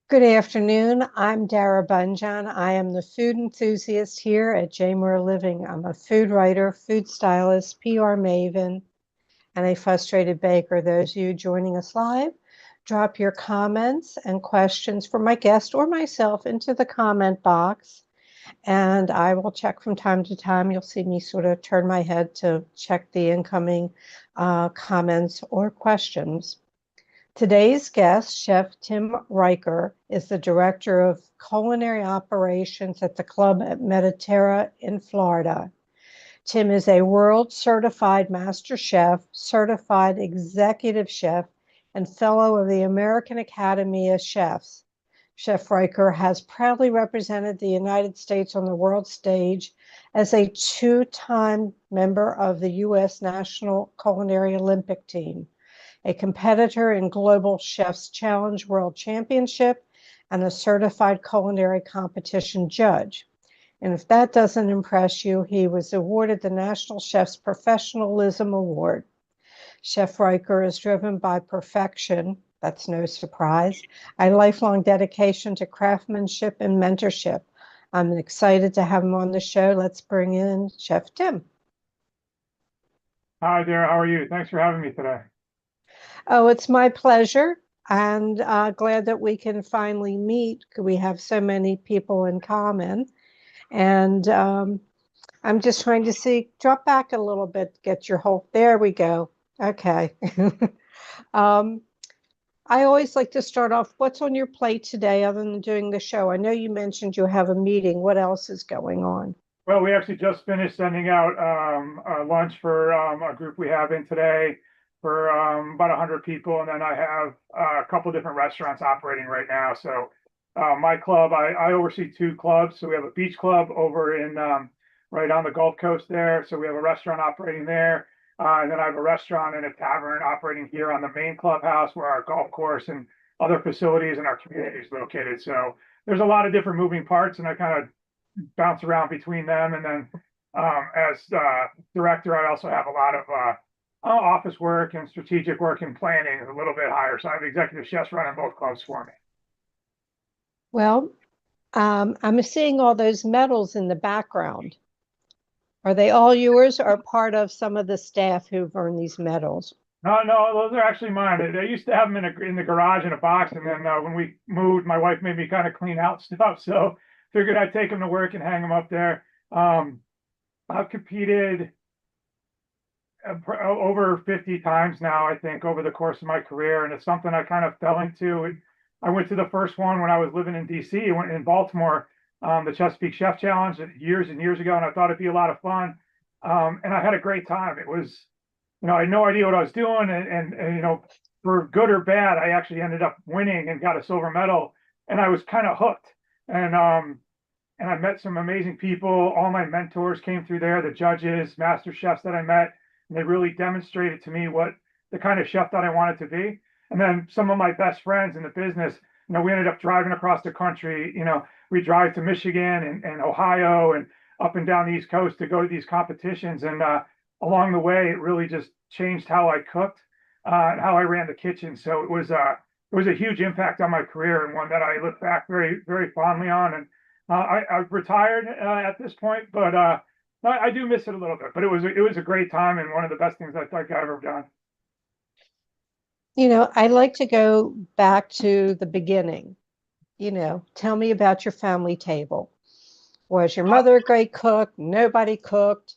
Good afternoon. I'm Dara Bunjon. I am the food enthusiast here at J. Moore Living. I'm a food writer, food stylist, PR maven, and a frustrated baker. Those of you joining us live, drop your comments and questions for my guest or myself into the comment box, and I will check from time to time. You'll see me sort of turn my head to check the incoming comments or questions. Today's guest, Chef Tim Recher, is the Director of Culinary Operations at the club at Mediterra in Florida. Tim is a world certified master chef, certified executive chef, and fellow of the American Academy of Chefs. Chef Recher has proudly represented the United States on the world stage as a two-time member of the U.S. National Culinary Olympic Team, a competitor in Global Chef's Challenge World Championship, and a certified culinary competition judge. And if that doesn't impress you, he was awarded the National Chef's Professionalism Award. Chef Recher is driven by perfection, that's no surprise, a lifelong dedication to craftsmanship and mentorship. I'm excited to have him on the show. Let's bring in Chef Tim. Hi there, how are you? Thanks for having me today. Oh, it's my pleasure, and glad that we can finally meet. We have so many people in common, and I'm just trying to see, drop back a little bit, get your whole, there we go. Okay. I always like to start off, what's on your plate today other than doing the show? I know you mentioned you have a meeting. What else is going on? Well, we actually just finished sending out lunch for a group we have in today for about 100 people. And then I have a couple different restaurants operating right now. So my club, I oversee two clubs. So we have a beach club over in right on the Gulf Coast there. So we have a restaurant operating there. And then I have a restaurant and a tavern operating here on the main clubhouse where our golf course and other facilities in our community is located. So there's a lot of different moving parts, and I kind of bounce around between them. And then as director, I also have a lot of office work and strategic work and planning is a little bit higher. So I have executive chefs running both clubs for me. Well, I'm seeing all those medals in the background. Are they all yours or part of some of the staff who've earned these medals? No, those are actually mine. They used to have them in the garage in a box, and then when we moved, my wife made me kind of clean out stuff. So figured I'd take them to work and hang them up there. I've competed over 50 times now, I think, over the course of my career, and it's something I kind of fell into. I went to the first one when I was living in DC. I went in Baltimore, the Chesapeake Chef Challenge years and years ago, and I thought it'd be a lot of fun. And I had a great time. It was, I had no idea what I was doing, and for good or bad, I actually ended up winning and got a silver medal, and I was kind of hooked. And I met some amazing people. All my mentors came through there, the judges, master chefs that I met, and they really demonstrated to me what the kind of chef that I wanted to be. And then some of my best friends in the business, we ended up driving across the country. We drive to Michigan and Ohio and up and down the East Coast to go to these competitions. And along the way, it really just changed how I cooked and how I ran the kitchen. So it was a huge impact on my career, and one that I look back very, very fondly on. And I've retired at this point, but I do miss it a little bit. But it was a great time and one of the best things I think I've ever done. I like to go back to the beginning. Tell me about your family table. Was your mother a great cook? Nobody cooked?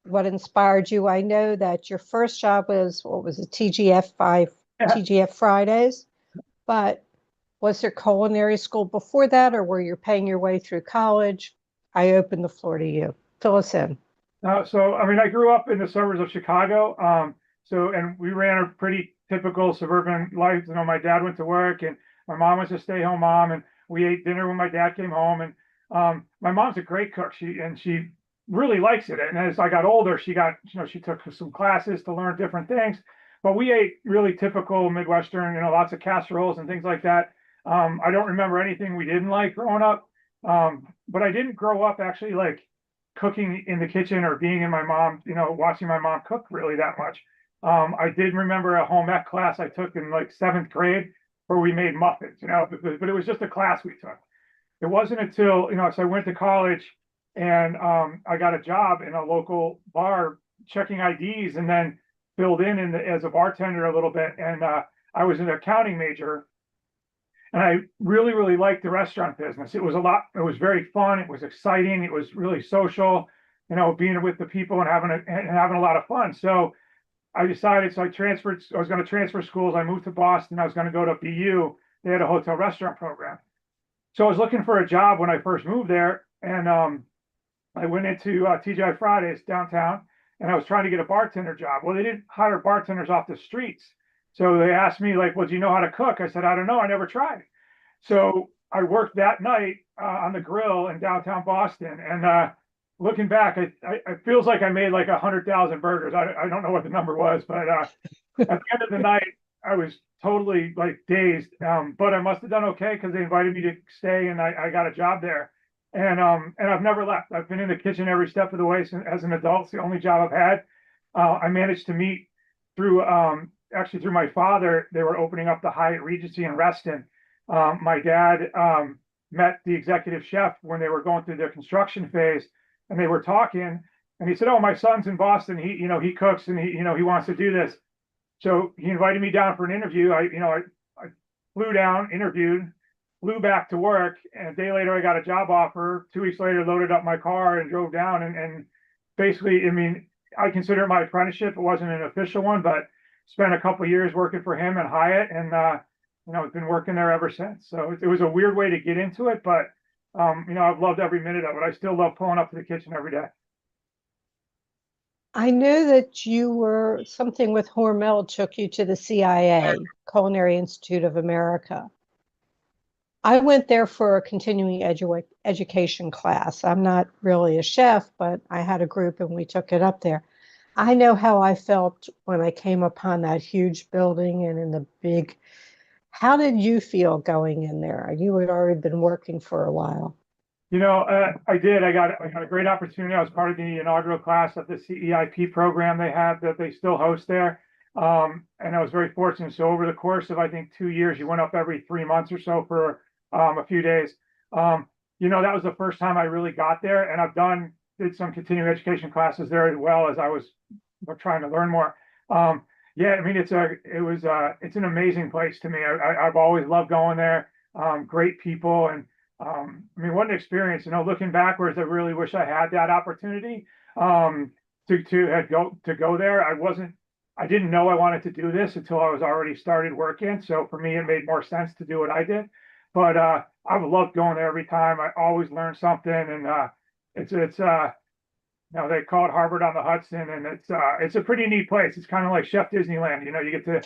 What inspired you? I know that your first job was, what was it, TGF Fridays, but was there culinary school before that, or were you paying your way through college? I open the floor to you. Fill us in. I grew up in the suburbs of Chicago. And we ran a pretty typical suburban life. My dad went to work, and my mom was a stay-home mom, and we ate dinner when my dad came home. And my mom's a great cook. She really likes it. And as I got older, she took some classes to learn different things. But we ate really typical Midwestern, lots of casseroles and things like that. I don't remember anything we didn't like growing up. But I didn't grow up actually like cooking in the kitchen or being in my mom, watching my mom cook really that much. I did remember a home ec class I took in like seventh grade where we made muffins, but it was just a class we took. It wasn't until, so I went to college and I got a job in a local bar checking IDs and then filled in as a bartender a little bit. And I was an accounting major and I really, really liked the restaurant business. It was very fun. It was exciting. It was really social, being with the people and having a lot of fun. So I decided, so I was going to transfer schools. I moved to Boston. I was going to go to BU. They had a hotel restaurant program. So I was looking for a job when I first moved there. And I went into TGI Fridays downtown and I was trying to get a bartender job. Well, they didn't hire bartenders off the streets. So they asked me, like, well, do you know how to cook? I said, I don't know. I never tried. So I worked that night on the grill in downtown Boston. And looking back, it feels like I made like 100,000 burgers. I don't know what the number was, but at the end of the night, I was totally like dazed. But I must have done okay because they invited me to stay and I got a job there. And I've never left. I've been in the kitchen every step of the way as an adult. It's the only job I've had. I managed to meet through actually through my father. They were opening up the Hyatt Regency in Reston. My dad met the executive chef when they were going through their construction phase, and they were talking. And he said, "Oh, my son's in Boston. He cooks and he wants to do this." So he invited me down for an interview. I flew down, interviewed, flew back to work, and a day later I got a job offer. 2 weeks later, loaded up my car and drove down. And basically, I mean, I consider it my apprenticeship. It wasn't an official one, but spent a couple of years working for him and Hyatt, and I've been working there ever since. So it was a weird way to get into it, but I've loved every minute of it. I still love pulling up to the kitchen every day. I know that you were something with Hormel took you to the CIA, Culinary Institute of America. I went there for a continuing education class. I'm not really a chef, but I had a group and we took it up there. I know how I felt when I came upon that huge building and in the big. How did you feel going in there? You had already been working for a while. I did. I got a great opportunity. I was part of the inaugural class of the CEIP program they have that they still host there. And I was very fortunate. So over the course of, I think, 2 years, you went up every 3 months or so for a few days. That was the first time I really got there. And did some continuing education classes there as well as I was trying to learn more. Yeah, I mean, it's an amazing place to me. I've always loved going there. Great people. And I mean, what an experience, looking backwards, I really wish I had that opportunity to go there. I didn't know I wanted to do this until I was already started working. So for me, it made more sense to do what I did. But I've loved going there every time. I always learn something, and they call it Harvard on the Hudson, and it's a pretty neat place. It's kind of like Chef Disneyland. You get to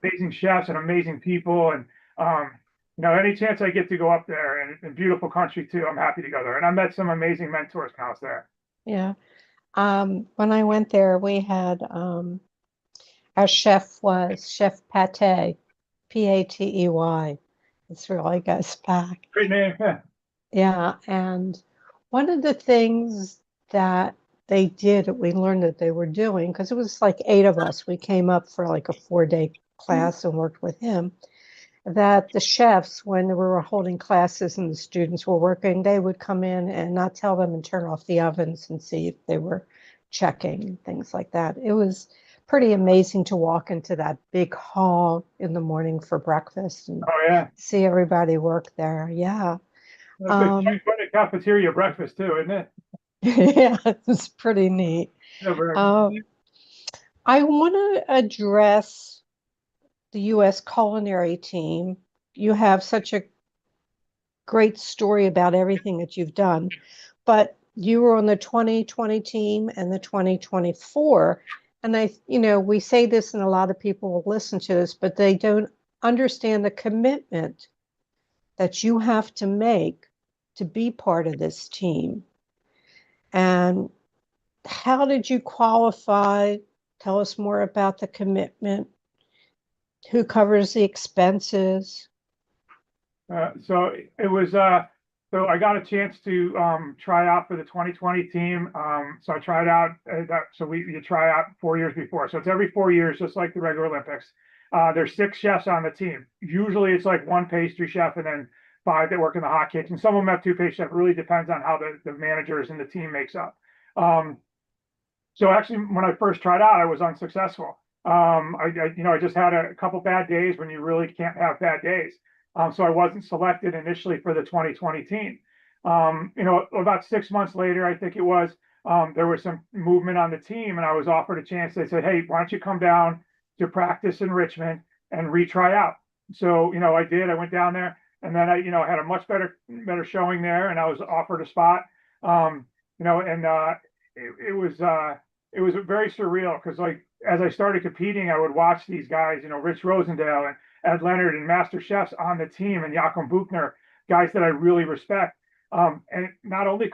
amazing chefs and amazing people, and any chance I get to go up there, and beautiful country too, I'm happy to go there. And I met some amazing mentors when I was there. Yeah. When I went there, we had our chef was Chef Pate, Patey. It's really goes back. Great name. Yeah. Yeah. And one of the things that they did, we learned that they were doing, because it was like 8 of us. We came up for like a 4-day class and worked with him. That the chefs, when we were holding classes and the students were working, they would come in and not tell them and turn off the ovens and see if they were checking, things like that. It was pretty amazing to walk into that big hall in the morning for breakfast and see everybody work there. Yeah. Quite a cafeteria breakfast too, isn't it? Yeah, it's pretty neat. I want to address the U.S. Culinary Team. You have such a great story about everything that you've done, but you were on the 2020 team and the 2024. And we say this and a lot of people will listen to this, but they don't understand the commitment that you have to make to be part of this team. And how did you qualify? Tell us more about the commitment. Who covers the expenses? So it was, so I got a chance to try out for the 2020 team. So I tried out, you try out 4 years before. So it's every 4 years, just like the regular Olympics. There's 6 chefs on the team. Usually it's like 1 pastry chef and then 5 that work in the hot kitchen. Some of them have 2 pastry chefs. It really depends on how the managers and the team makes up. So actually, when I first tried out, I was unsuccessful. I just had a couple bad days when you really can't have bad days. So I wasn't selected initially for the 2020 team. About 6 months later, I think it was, there was some movement on the team and I was offered a chance. They said, hey, why don't you come down to practice in Richmond and retry out? So, I did. I went down there and then I had a much better showing there and I was offered a spot. It was very surreal because like as I started competing, I would watch these guys, Rich Rosendale and Ed Leonard and master chefs on the team and Jakob Buchner, guys that I really respect. And not only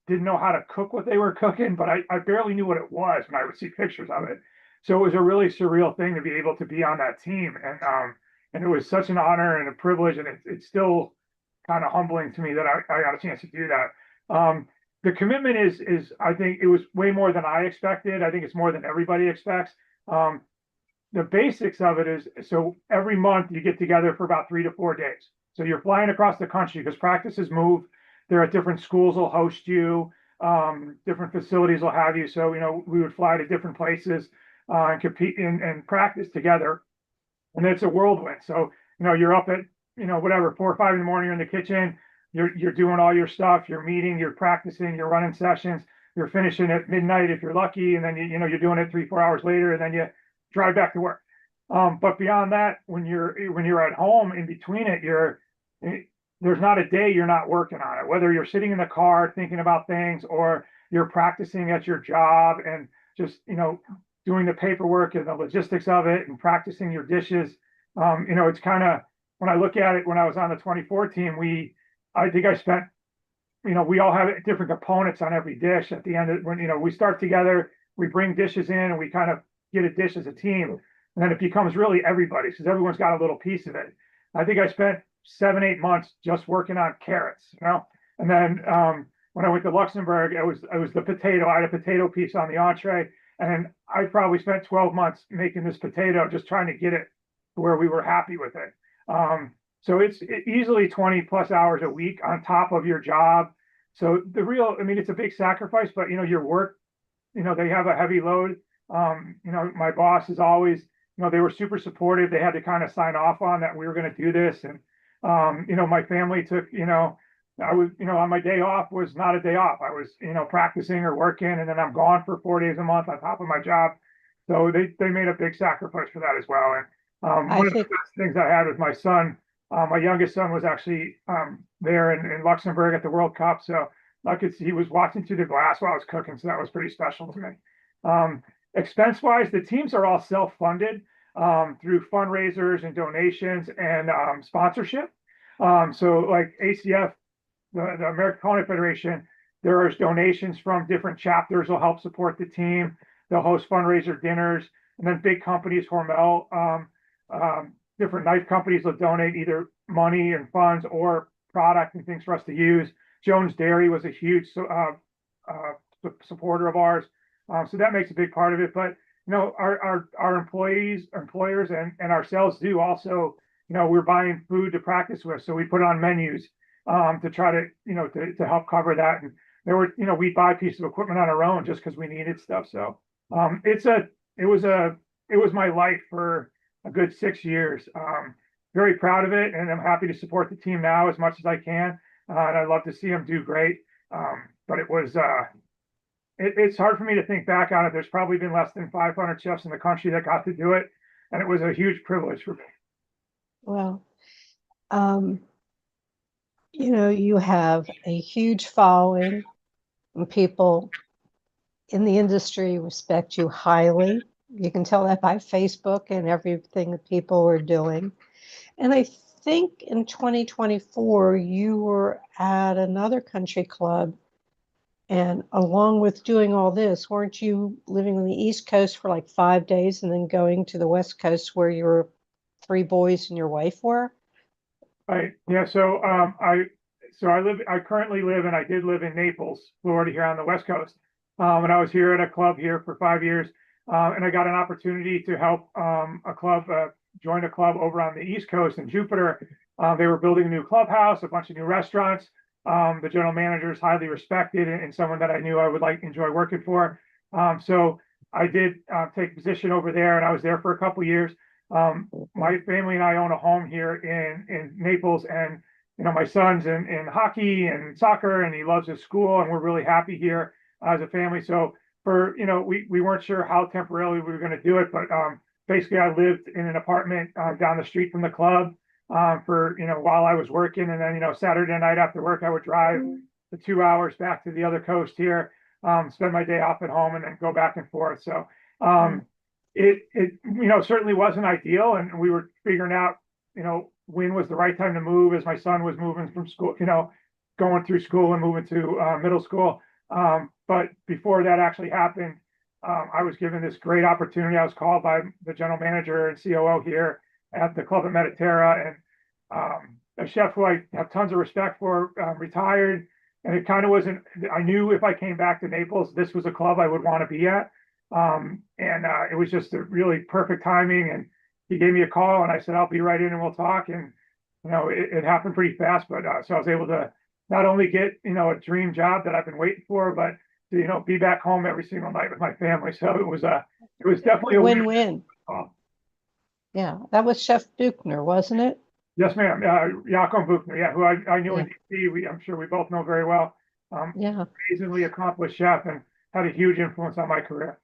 didn't know how to cook what they were cooking, but I barely knew what it was when I would see pictures of it. So it was a really surreal thing to be able to be on that team. And it was such an honor and a privilege. And it's still kind of humbling to me that I got a chance to do that. The commitment is I think it was way more than I expected. I think it's more than everybody expects. The basics of it is, so every month you get together for about 3 to 4 days. So you're flying across the country because practices move. There are different schools will host you, different facilities will have you. So, we would fly to different places and compete and practice together. And it's a whirlwind. So, you're up at, whatever, 4 or 5 in the morning, you're in the kitchen, you're doing all your stuff, you're meeting, you're practicing, you're running sessions, you're finishing at midnight if you're lucky, and then you're doing it 3 or 4 hours later, and then you drive back to work. But beyond that, when you're at home in between it, there's not a day you're not working on it, whether you're sitting in the car thinking about things or you're practicing at your job and just doing the paperwork and the logistics of it and practicing your dishes. It's kind of, when I look at it, when I was on the 24 team, I think I spent, we all have different components on every dish at the end of when, we start together, we bring dishes in and we kind of get a dish as a team. And then it becomes really everybody's because everyone's got a little piece of it. I think I spent 7, 8 months just working on carrots, and then when I went to Luxembourg, it was the potato. I had a potato piece on the entree, and I probably spent 12 months making this potato, just trying to get it to where we were happy with it. So it's easily 20 plus hours a week on top of your job. So it's a big sacrifice, but your work, they have a heavy load. My boss is always, they were super supportive. They had to kind of sign off on that we were going to do this. And, my family took, I was, on my day off was not a day off. I was, practicing or working, and then I'm gone for 4 days a month on top of my job. So they made a big sacrifice for that as well. And one of the best things I had with my son, my youngest son was actually there in Luxembourg at the World Cup. So I could see he was watching through the glass while I was cooking. So that was pretty special to me. Expense wise, the teams are all self-funded through fundraisers and donations and sponsorship. So like ACF, the American Culinary Federation, there is donations from different chapters will help support the team. They'll host fundraiser dinners, and then big companies, Hormel, different knife companies will donate either money and funds or product and things for us to use. Jones Dairy was a huge supporter of ours. So that makes a big part of it. But, our employers and ourselves do also, we're buying food to practice with. So we put on menus to try to, to help cover that. And there were, we buy pieces of equipment on our own just because we needed stuff. So it was my life for a good 6 years. Very proud of it. And I'm happy to support the team now as much as I can. And I'd love to see them do great. But it was, it's hard for me to think back on it. There's probably been less than 500 chefs in the country that got to do it. And it was a huge privilege for me. Well, you have a huge following and people in the industry respect you highly. You can tell that by Facebook and everything that people are doing. And I think in 2024, you were at another country club. And along with doing all this, weren't you living on the East Coast for like 5 days and then going to the West Coast where your 3 boys and your wife were? Right. Yeah. So I currently live, and I did live in Naples, Florida, here on the West Coast. And I was here at a club here for 5 years. And I got an opportunity to help a club joined a club over on the East Coast in Jupiter. They were building a new clubhouse, a bunch of new restaurants. The general manager is highly respected and someone that I knew I would enjoy working for. So I did take a position over there, and I was there for a couple years. My family and I own a home here in Naples, and my son's in hockey and soccer, and he loves his school, and we're really happy here as a family. So we weren't sure how temporarily we were going to do it, but basically I lived in an apartment down the street from the club for while I was working, and then Saturday night after work I would drive the 2 hours back to the other coast here, spend my day off at home, and then go back and forth. So it certainly wasn't ideal, and we were figuring out when was the right time to move, as my son was moving from school, going through school and moving to middle school. But before that actually happened, I was given this great opportunity. I was called by the general manager and COO here at the club at Mediterra, and a chef who I have tons of respect for, retired. And it kind of wasn't, I knew if I came back to Naples, this was a club I would want to be at. It was just a really perfect timing. And he gave me a call, and I said, I'll be right in and we'll talk. And, it happened pretty fast, but so I was able to not only get, a dream job that I've been waiting for, but to, be back home every single night with my family. So it was definitely a win-win. Yeah, that was Chef Buchner, wasn't it? Yes, ma'am. Jakob Buchner, yeah, who I knew in DC. I'm sure we both know very well. Amazingly accomplished chef, and had a huge influence on my career.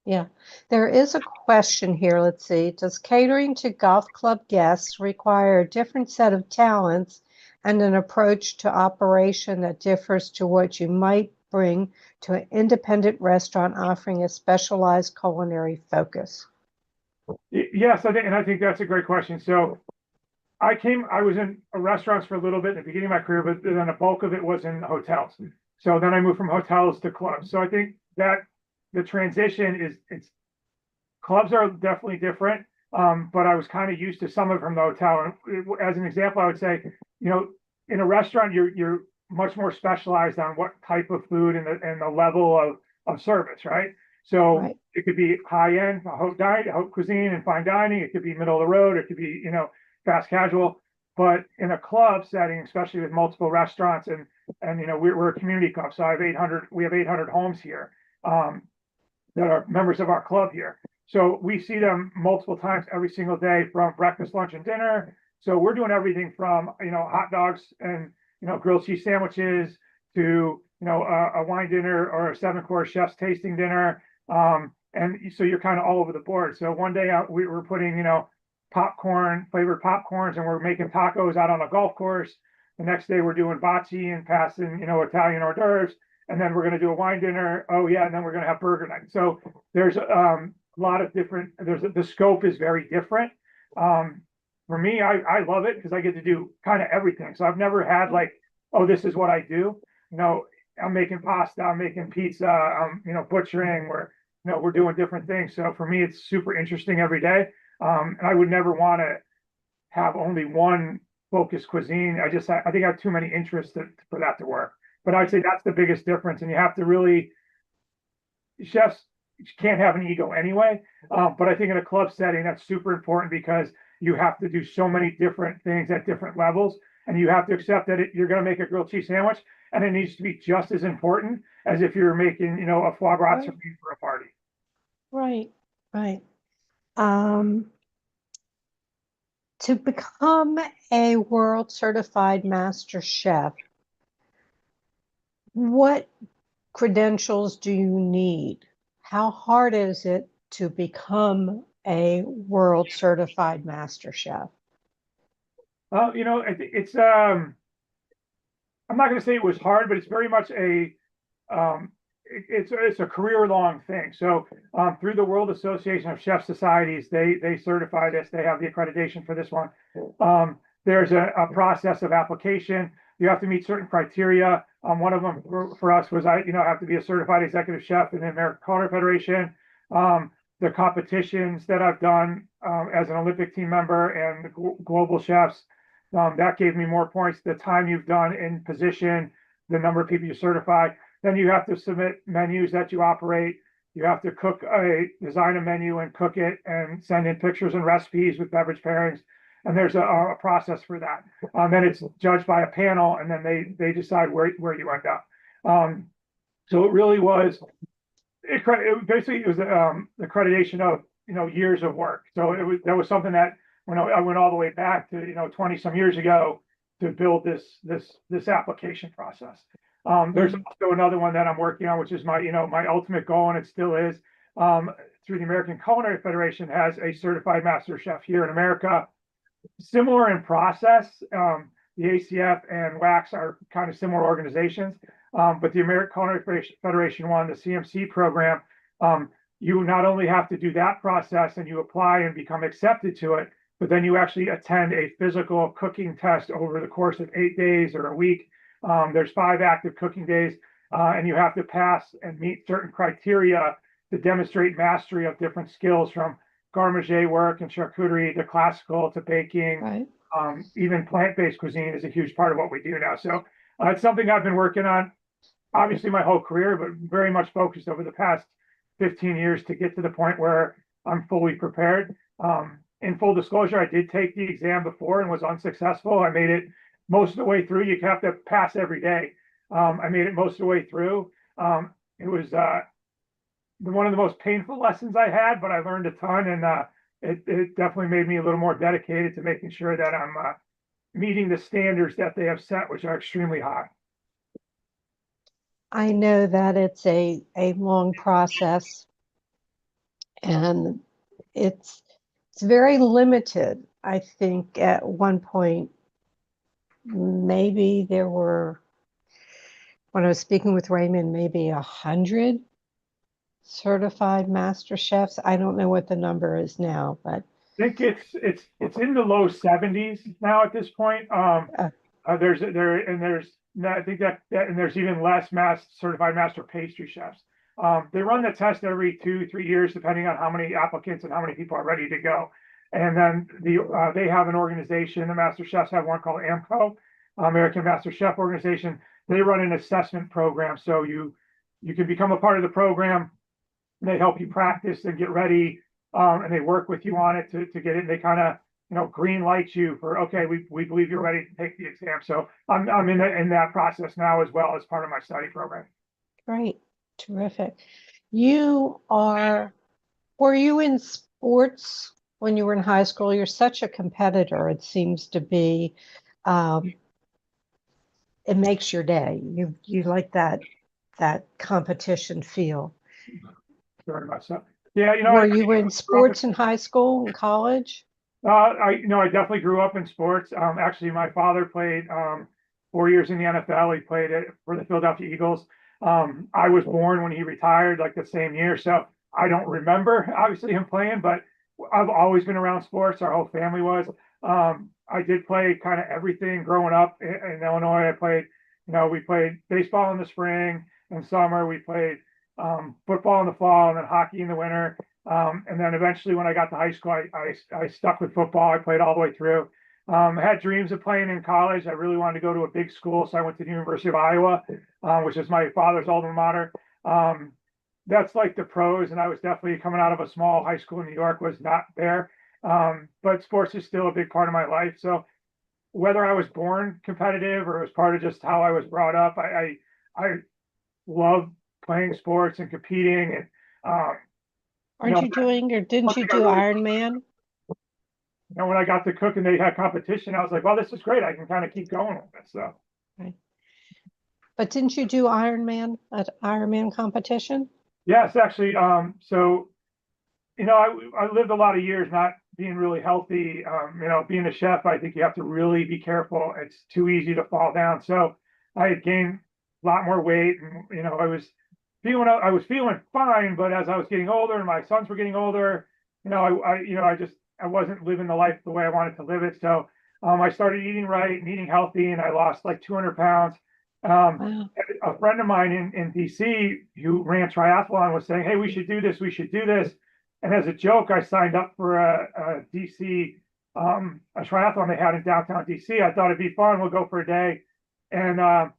Yeah, there is a question here. Let's see. Does catering to golf club guests require a different set of talents and an approach to operation that differs to what you might bring to an independent restaurant offering a specialized culinary focus? Yes, I think that's a great question. So I was in restaurants for a little bit at the beginning of my career, but then a bulk of it was in hotels. So then I moved from hotels to clubs. So I think that the transition it's clubs are definitely different. But I was kind of used to some of it from the hotel. And as an example, I would say, in a restaurant, you're much more specialized on what type of food and the level of service, right? So It could be high end, haute cuisine and fine dining. It could be middle of the road. It could be, fast casual. But in a club setting, especially with multiple restaurants, and we're a community club, so we have 800 homes here that are members of our club here. So we see them multiple times every single day, from breakfast, lunch, and dinner. So we're doing everything from hot dogs and grilled cheese sandwiches to a wine dinner or a 7-course chef's tasting dinner. And so you're kind of all over the board. So one day we were putting flavored popcorns, and we're making tacos out on a golf course. The next day we're doing bocce and passing Italian hors d'oeuvres, and then we're going to do a wine dinner. Oh yeah, and then we're going to have burger night. So there's a lot of different. The scope is very different. For me, I love it because I get to do kind of everything. So I've never had this is what I do. I'm making pasta, I'm making pizza, I'm butchering. We're doing different things. So for me, it's super interesting every day. And I would never want to have only one focused cuisine. I think I have too many interests for that to work. But I'd say that's the biggest difference. And you have to really, chefs can't have an ego anyway. But I think in a club setting, that's super important because you have to do so many different things at different levels. And you have to accept that you're going to make a grilled cheese sandwich, and it needs to be just as important as if you're making, a foie gras for a party. Right, right. To become a world certified master chef, what credentials do you need? How hard is it to become a world certified master chef? Well, it's I'm not going to say it was hard, but it's very much it's a career-long thing. So through the World Association of Chef Societies, they certify this. They have the accreditation for this one. There's a process of application. You have to meet certain criteria. One of them for us was I have to be a certified executive chef in the American Culinary Federation. The competitions that I've done as an Olympic team member and the global chefs, that gave me more points. The time you've done in position, the number of people you certify. Then you have to submit menus that you operate. You have to design a menu and cook it and send in pictures and recipes with beverage pairings. And there's a process for that. Then it's judged by a panel, and then they decide where you end up. So it really was, it was the accreditation of, years of work. So that was something that when I went all the way back to, 20 some years ago to build this application process. There's also another one that I'm working on, which is my ultimate goal, and it still is, through the American Culinary Federation, has a certified master chef here in America. Similar in process. The ACF and WACS are kind of similar organizations, but the American Culinary Federation one, the CMC program, you not only have to do that process and you apply and become accepted to it, but then you actually attend a physical cooking test over the course of 8 days or a week. There's 5 active cooking days, and you have to pass and meet certain criteria to demonstrate mastery of different skills, from garde manger work and charcuterie to classical to baking. Right. Even plant-based cuisine is a huge part of what we do now. So it's something I've been working on, obviously my whole career, but very much focused over the past 15 years to get to the point where I'm fully prepared. In full disclosure, I did take the exam before and was unsuccessful. I made it most of the way through. You have to pass every day. I made it most of the way through. It was one of the most painful lessons I had, but I learned a ton, and it definitely made me a little more dedicated to making sure that I'm meeting the standards that they have set, which are extremely high. I know that it's a long process, and it's very limited. I think at one point, maybe there were, when I was speaking with Raymond, maybe 100 certified master chefs. I don't know what the number is now, but I think it's in the low 70s now at this point. There's I think that and there's even less certified master pastry chefs. They run the test every 2-3 years, depending on how many applicants and how many people are ready to go. And then they have an organization. The master chefs have one called AMCO, American Master Chef Organization. They run an assessment program, so you can become a part of the program. They help you practice and get ready, and they work with you on it to get it. They kind of green light you for, okay, we believe you're ready to take the exam. So I'm in that process now as well as part of my study program. Great, terrific. Were you in sports when you were in high school? You're such a competitor. It seems to be, it makes your day. You like that competition feel. Very much so. Yeah, Were you in sports in high school and college? I definitely grew up in sports. Actually, my father played 4 years in the NFL. He played it for the Philadelphia Eagles. I was born when he retired, like the same year, so I don't remember obviously him playing, but I've always been around sports. Our whole family was. I did play kind of everything growing up in Illinois. I played, we played baseball in the spring and summer. We played football in the fall, and then hockey in the winter. And then eventually when I got to high school, I stuck with football. I played all the way through. I had dreams of playing in college. I really wanted to go to a big school, so I went to the University of Iowa, which is my father's alma mater. That's like the pros, and I was definitely coming out of a small high school in New York, was not there. But sports is still a big part of my life. So whether I was born competitive or it was part of just how I was brought up, I love playing sports and competing. And Aren't you doing, or didn't you do Ironman? When I got to cook and they had competition, I was like, well, this is great. I can kind of keep going with this. So, right. But didn't you do Ironman competition? Yes, actually. So, I lived a lot of years not being really healthy. Being a chef, I think you have to really be careful. It's too easy to fall down. So I had gained a lot more weight, and I was feeling fine. But as I was getting older and my sons were getting older, I wasn't living the life the way I wanted to live it. So I started eating right and eating healthy, and I lost like 200 pounds. Wow. A friend of mine in DC who ran triathlon was saying, hey, we should do this. We should do this. And as a joke, I signed up for a DC, a triathlon they had in downtown DC. I thought it'd be fun. We'll go for a day. And I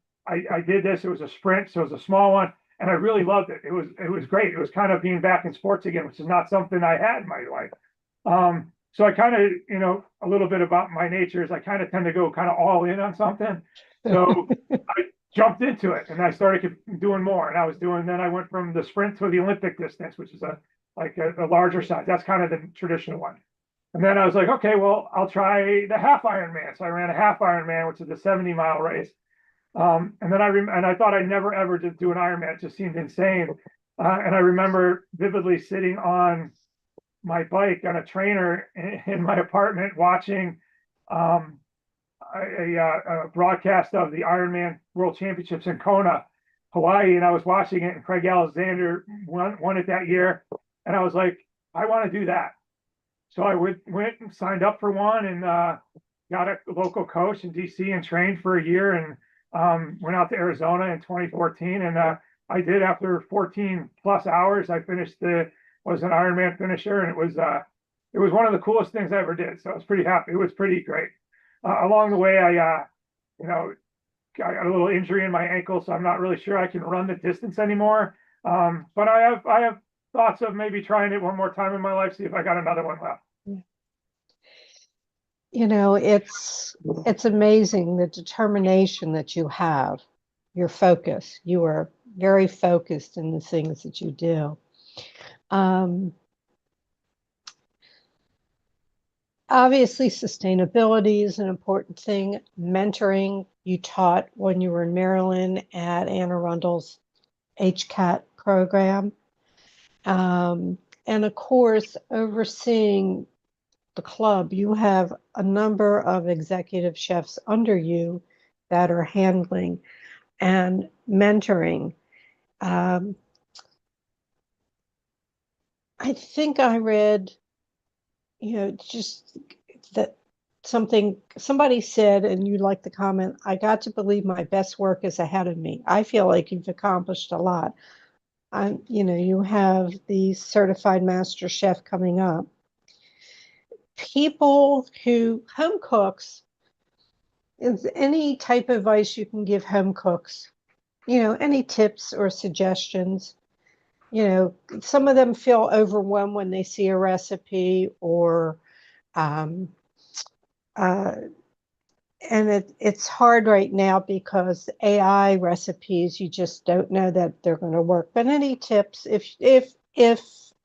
did this. It was a sprint, so it was a small one. and I really loved it. It was great. It was kind of being back in sports again, which is not something I had in my life. So I kind of, a little bit about my nature is I kind of tend to go kind of all in on something. So I jumped into it and I started doing more. And then I went from the sprint to the Olympic distance, which is a larger size. That's kind of the traditional one. And then I was like, okay, well, I'll try the half Ironman. So I ran a half Ironman, which is a 70-mile race. And then I thought I'd never ever do an Ironman. It just seemed insane. And I remember vividly sitting on my bike on a trainer in my apartment watching a broadcast of the Ironman World Championships in Kona, Hawaii, and I was watching it, and Craig Alexander won it that year, and I was like, I want to do that. So I went and signed up for one, and got a local coach in DC and trained for a year, and went out to Arizona in 2014, and I did, after 14 plus hours, I was an Ironman finisher, and it was one of the coolest things I ever did. So I was pretty happy. It was pretty great. Along the way, I got a little injury in my ankle, so I'm not really sure I can run the distance anymore. But I have thoughts of maybe trying it one more time in my life, see if I got another one left. It's amazing the determination that you have, your focus. You are very focused in the things that you do. Obviously, sustainability is an important thing. Mentoring, you taught when you were in Maryland at Anne Arundel's HCAT program. And of course, overseeing the club, you have a number of executive chefs under you that are handling and mentoring. I think I read, just that somebody said, and you like the comment, I got to believe my best work is ahead of me. I feel like you've accomplished a lot. You have the certified master chef coming up. People who home cooks, is any type of advice you can give home cooks? Any tips or suggestions? Some of them feel overwhelmed when they see a recipe, or and it's hard right now because AI recipes, you just don't know that they're going to work. But any tips, if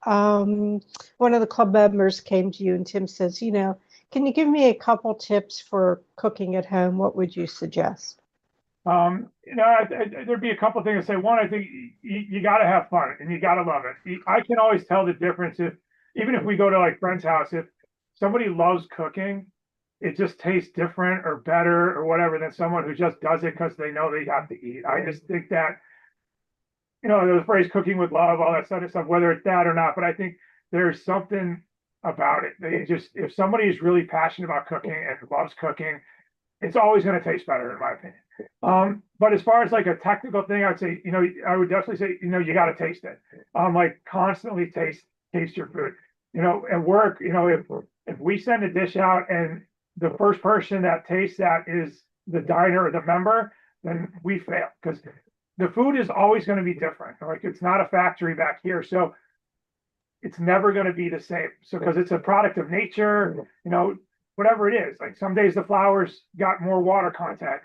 one of the club members came to you and Tim says, can you give me a couple tips for cooking at home? What would you suggest? There'd be a couple of things to say. One, I think you got to have fun and you got to love it. I can always tell the difference even if we go to like friend's house, if somebody loves cooking, it just tastes different or better or whatever than someone who just does it because they know they have to eat. I just think that, the phrase cooking with love, all that sort of stuff, whether it's that or not, but I think there's something about it. If somebody is really passionate about cooking and loves cooking, it's always going to taste better, in my opinion. But as far as like a technical thing, I'd say, I would definitely say, you got to taste it. Like constantly taste your food. At work, if we send a dish out and the first person that tastes that is the diner or the member, then we fail, because the food is always going to be different. Like, it's not a factory back here, so it's never going to be the same. So because it's a product of nature, whatever it is. Like some days the flour's got more water content.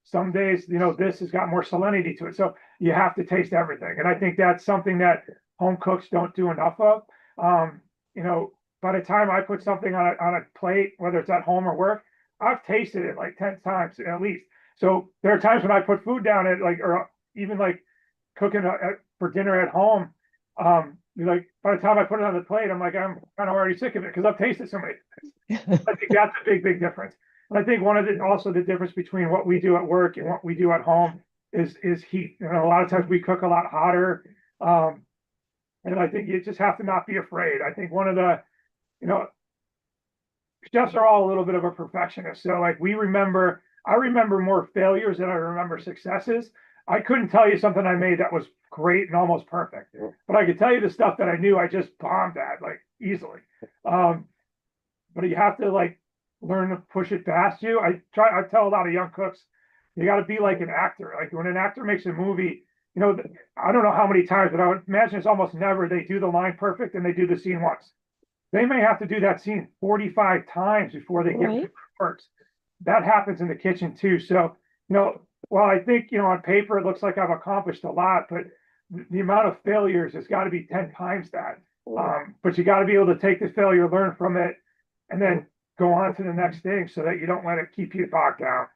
Some days, this has got more salinity to it. So you have to taste everything. And I think that's something that home cooks don't do enough of. By the time I put something on a plate, whether it's at home or work, I've tasted it like 10 times at least. So there are times when I put food down at or even like cooking for dinner at home. Like by the time I put it on the plate, I'm like, I'm kind of already sick of it because I've tasted so many things. I think that's a big difference. And I think also the difference between what we do at work and what we do at home is heat. A lot of times we cook a lot hotter. And I think you just have to not be afraid. I think one of the, chefs are all a little bit of a perfectionist. So like I remember more failures than I remember successes. I couldn't tell you something I made that was great and almost perfect, but I could tell you the stuff that I knew I just bombed at like easily. But you have to like learn to push it past you. I tell a lot of young cooks, you got to be like an actor. Like when an actor makes a movie, you know, I don't know how many times, but I would imagine it's almost never they do the line perfect and they do the scene once. They may have to do that scene 45 times before they get Right. it works. That happens in the kitchen too. So, while I think, on paper it looks like I've accomplished a lot, but the amount of failures has got to be 10 times that. But you got to be able to take the failure, learn from it, and then go on to the next thing so that you don't let it keep you bogged down.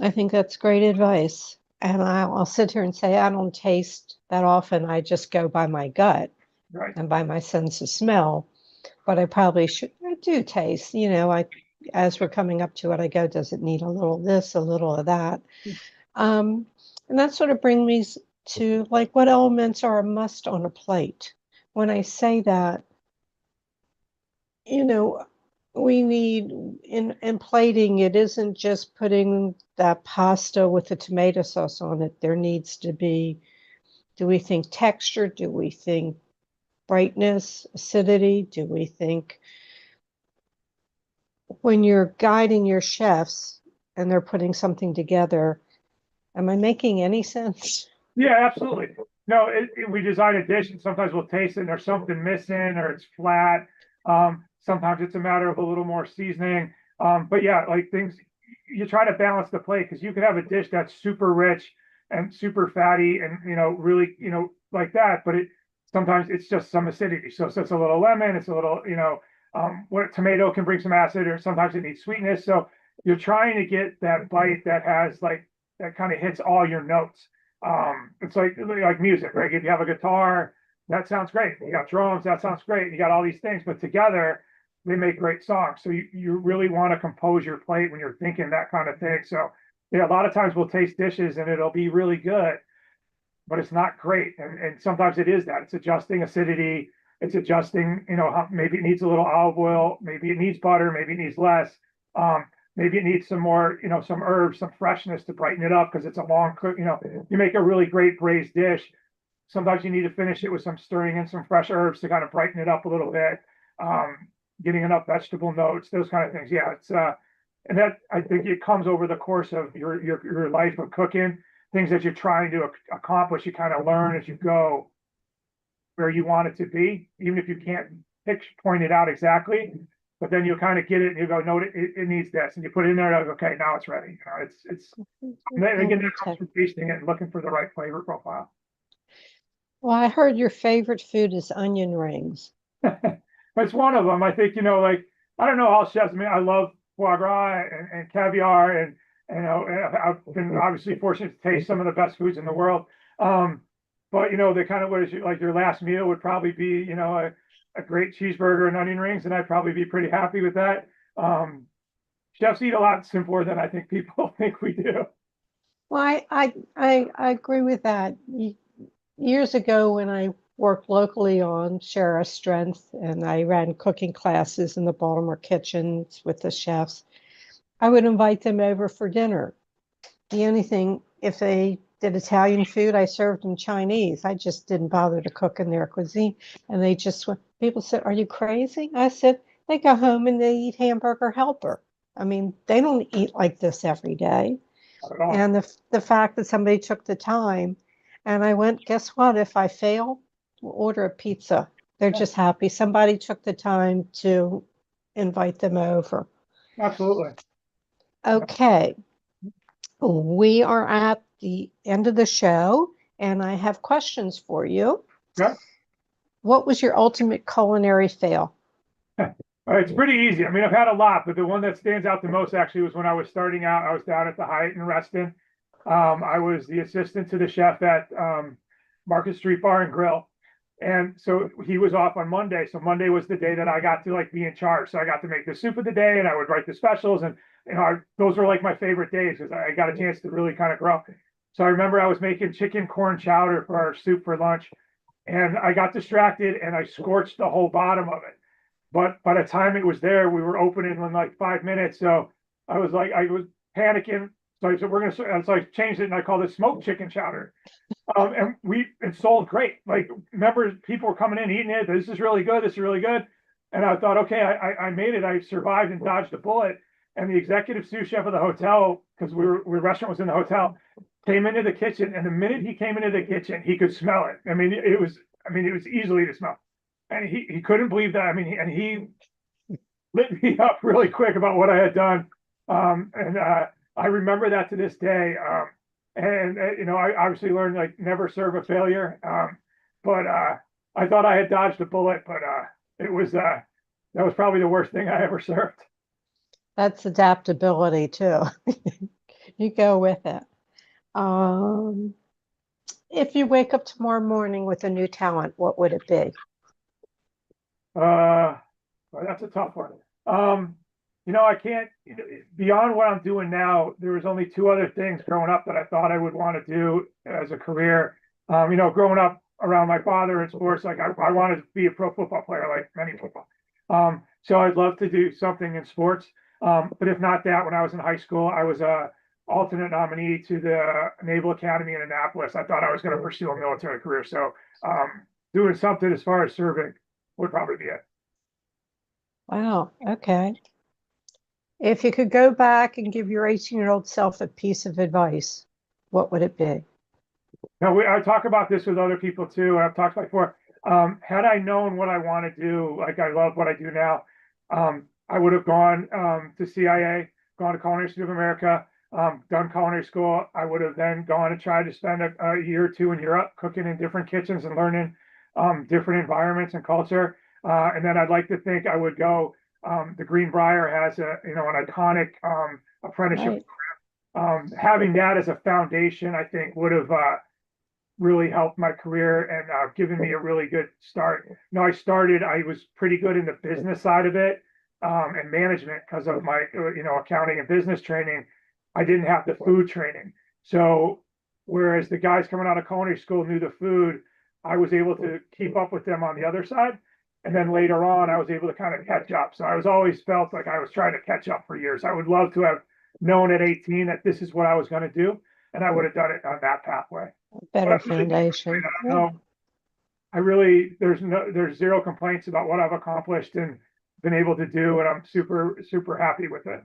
I think that's great advice. And I'll sit here and say I don't taste that often. I just go by my gut Right. and by my sense of smell. But I probably should, I do taste, as we're coming up to it, I go, does it need a little this, a little of that? Um, and that sort of brings me to like what elements are a must on a plate. When I say that, you know, we need in plating, it isn't just putting that pasta with the tomato sauce on it. There needs to be, do we think texture? Do we think brightness, acidity? Do we think when you're guiding your chefs and they're putting something together, am I making any sense? Yeah, absolutely. No, we design a dish and sometimes we'll taste it and there's something missing or it's flat. Sometimes it's a matter of a little more seasoning. But yeah, like things, you try to balance the plate because you could have a dish that's super rich and super fatty and, really, like that, but sometimes it's just some acidity. So it's a little lemon, it's a little, what tomato can bring some acid or sometimes it needs sweetness. So you're trying to get that bite that has that kind of hits all your notes. It's like music, right? If you have a guitar, that sounds great. You got drums, that sounds great. You got all these things, but together they make great songs. So you really want to compose your plate when you're thinking that kind of thing. So yeah, a lot of times we'll taste dishes and it'll be really good, but it's not great. And sometimes it is that it's adjusting acidity, it's adjusting, maybe it needs a little olive oil, maybe it needs butter, maybe it needs less. Um, Maybe it needs some more, some herbs, some freshness to brighten it up because it's a long cook. You make a really great braised dish. Sometimes you need to finish it with some stirring in some fresh herbs to kind of brighten it up a little bit. Getting enough vegetable notes, those kind of things. Yeah, it's and that I think it comes over the course of your life of cooking, things that you're trying to accomplish. You kind of learn as you go where you want it to be, even if you can't point it out exactly. But then you kind of get it and you go, no, it needs this, and you put it in there. And okay, now it's ready. It's and then again that comes from tasting it and looking for the right flavor profile. Well, I heard your favorite food is onion rings. It's one of them. I think like I don't know all chefs. I mean, I love foie gras and caviar, and I've been obviously fortunate to taste some of the best foods in the world. But the kind of what is like your last meal would probably be a great cheeseburger and onion rings, and I'd probably be pretty happy with that. Chefs eat a lot simpler than I think people think we do. Well, I agree with that. Years ago, when I worked locally on Share Our Strength and I ran cooking classes in the Baltimore kitchens with the chefs, I would invite them over for dinner. The only thing, if they did Italian food, I served them Chinese. I just didn't bother to cook in their cuisine. And they just went, people said, are you crazy? I said, they go home and they eat hamburger helper. I mean, they don't eat like this every day. Not at all. And the fact that somebody took the time, and I went, guess what? If I fail, we'll order a pizza. They're Yeah, just happy. Somebody took the time to invite them over. absolutely. Yeah. Okay, we are at the end of the show, and I have questions for you. Yeah. What was your ultimate culinary fail? It's pretty easy. I mean, I've had a lot, but the one that stands out the most actually was when I was starting out. I was down at the Hyatt in Reston. I was the assistant to the chef at Market Street Bar and Grill. And so he was off on Monday. So Monday was the day that I got to be in charge. So I got to make the soup of the day and I would write the specials. And those were like my favorite days because I got a chance to really kind of grow. So I remember I was making chicken corn chowder for our soup for lunch. And I got distracted and I scorched the whole bottom of it. But by the time it was there, we were opening in like 5 minutes. So I was panicking. So I said, so I changed it and I called it smoked chicken chowder. And it sold great. Like, remember, people were coming in, eating it. This is really good. This is really good. And I thought, okay, I made it. I survived and dodged a bullet. and the executive sous chef of the hotel, because the restaurant was in the hotel, came into the kitchen, and the minute he came into the kitchen, he could smell it. I mean, it was easily to smell, and he couldn't believe that. I mean, and he lit me up really quick about what I had done, and I remember that to this day. I obviously learned like never serve a failure, but I thought I had dodged a bullet, but it was that was probably the worst thing I ever served. That's adaptability too. You go with it. If you wake up tomorrow morning with a new talent, what would it be? Well, that's a tough one. I can't, beyond what I'm doing now, there was only two other things growing up that I thought I would want to do as a career. Growing up around my father in sports, like I wanted to be a pro football player, like many football. So I'd love to do something in sports. But if not that, when I was in high school, I was a alternate nominee to the Naval Academy in Annapolis. I thought I was going to pursue a military career. So doing something as far as serving would probably be it. Wow. Okay. If you could go back and give your 18-year-old self a piece of advice, what would it be? Now, I talk about this with other people too, and I've talked before. Had I known what I want to do, like I love what I do now, I would have gone to CIA, gone to Culinary Institute of America, done culinary school. I would have then gone and tried to spend a year or two in Europe cooking in different kitchens and learning different environments and culture. And then I'd like to think I would go. The Greenbrier has an iconic apprenticeship. Right. Having that as a foundation, I think, would have really helped my career and given me a really good start. I was pretty good in the business side of it and management because of my, accounting and business training. I didn't have the food training. So whereas the guys coming out of culinary school knew the food, I was able to keep up with them on the other side. And then later on, I was able to kind of catch up. So I was always felt like I was trying to catch up for years. I would love to have known at 18 that this is what I was going to do, and I would have done it on that pathway. Better foundation. There's zero complaints about what I've accomplished and been able to do, and I'm super, super happy with it.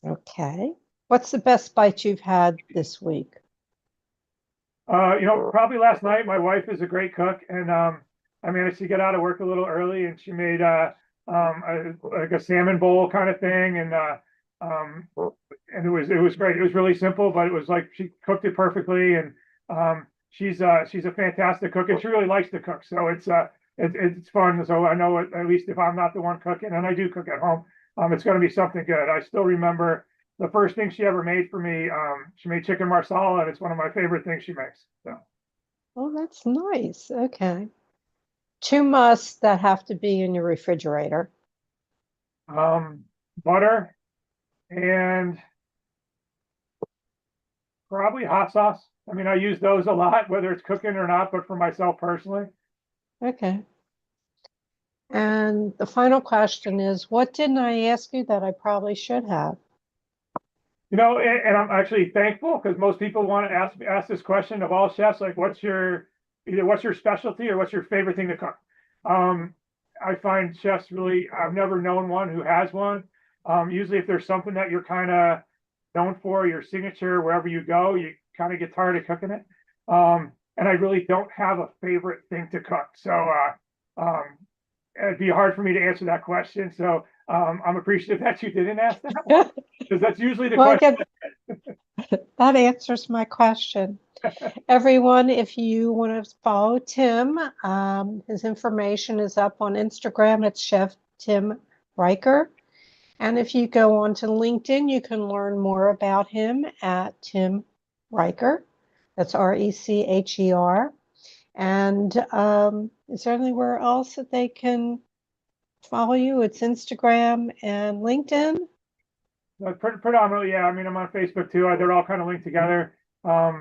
Okay. What's the best bite you've had this week? Probably last night. My wife is a great cook, and I managed to get out of work a little early, and she made like a salmon bowl kind of thing, and it was great. It was really simple, but it was like she cooked it perfectly, and she's a fantastic cook, and she really likes to cook, so it's fun. So I know at least if I'm not the one cooking, and I do cook at home, it's going to be something good. I still remember the first thing she ever made for me. She made chicken marsala, and it's one of my favorite things she makes. So. Oh, that's nice. Okay. Two musts that have to be in your refrigerator. Butter and probably hot sauce. I mean, I use those a lot, whether it's cooking or not, but for myself personally. Okay. And the final question is, what didn't I ask you that I probably should have? And I'm actually thankful because most people want to ask this question of all chefs, like, what's your specialty or what's your favorite thing to cook? I find chefs really, I've never known one who has one. Usually if there's something that you're kind of known for, your signature, wherever you go, you kind of get tired of cooking it. And I really don't have a favorite thing to cook. So it'd be hard for me to answer that question. So I'm appreciative that you didn't ask that one, because that's usually the question. That answers my question. Everyone, if you want to follow Tim, his information is up on Instagram. It's Chef Tim Recher. And if you go onto LinkedIn, you can learn more about him at Tim Recher. That's Recher. And is there anywhere else that they can follow you? It's Instagram and LinkedIn. Predominantly, yeah. I mean, I'm on Facebook too. They're all kind of linked together. I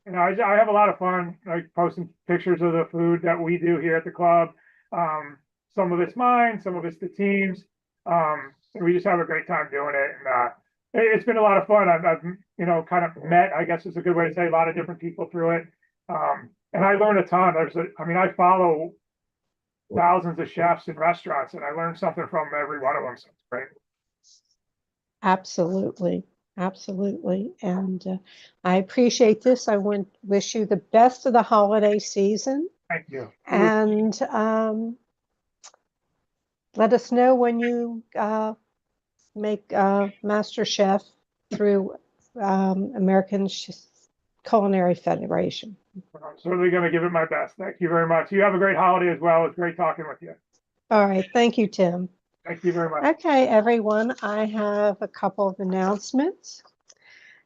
have a lot of fun, like posting pictures of the food that we do here at the club. Some of it's mine, some of it's the team's. We just have a great time doing it, and it's been a lot of fun. I've kind of met, I guess it's a good way to say, a lot of different people through it, and I learn a ton. I follow thousands of chefs and restaurants, and I learn something from every one of them. So it's great. Absolutely. Absolutely. And I appreciate this. I wish you the best of the holiday season. Thank you. And let us know when you make Master Chef through American Culinary Federation. I'm certainly going to give it my best. Thank you very much. You have a great holiday as well. It's great talking with you. All right. Thank you, Tim. Thank you very much. Okay, everyone. I have a couple of announcements.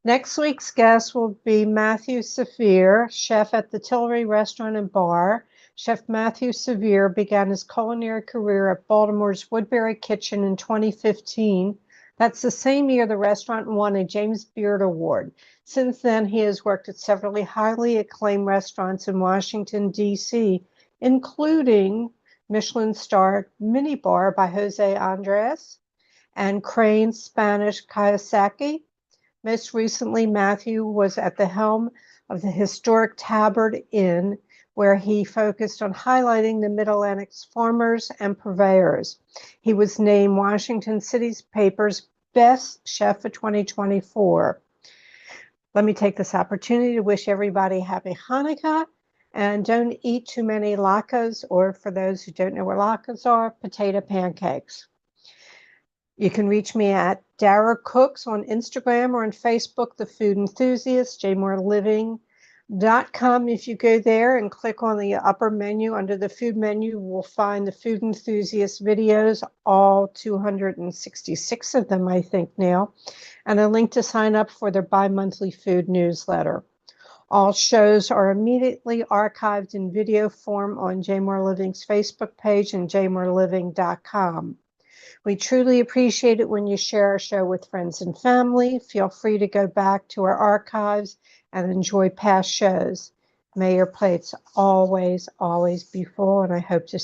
Next week's guest will be Matthew Severe, chef at the Tillery Restaurant and Bar. Chef Matthew Severe began his culinary career at Baltimore's Woodbury Kitchen in 2015. That's the same year the restaurant won a James Beard Award. Since then, he has worked at several highly acclaimed restaurants in Washington, D.C., including Michelin-starred Mini Bar by Jose Andres and Crane's Spanish Kiyosaki. Most recently, Matthew was at the helm of the historic Tabard Inn, where he focused on highlighting the Mid-Atlantic's farmers and purveyors. He was named Washington City's paper's Best Chef of 2024. Let me take this opportunity to wish everybody happy Hanukkah, and don't eat too many latkes, or for those who don't know what latkes are, potato pancakes. You can reach me at Dara Cooks on Instagram or on Facebook, The Food Enthusiast, jmoreliving.com. If you go there and click on the upper menu under the food menu, you will find the Food Enthusiast videos, all 266 of them, I think now, and a link to sign up for their bi-monthly food newsletter. All shows are immediately archived in video form on jmoreliving's Facebook page and jmoreliving.com. We truly appreciate it when you share our show with friends and family. Feel free to go back to our archives and enjoy past shows. May your plates always, always be full, and I hope to see you.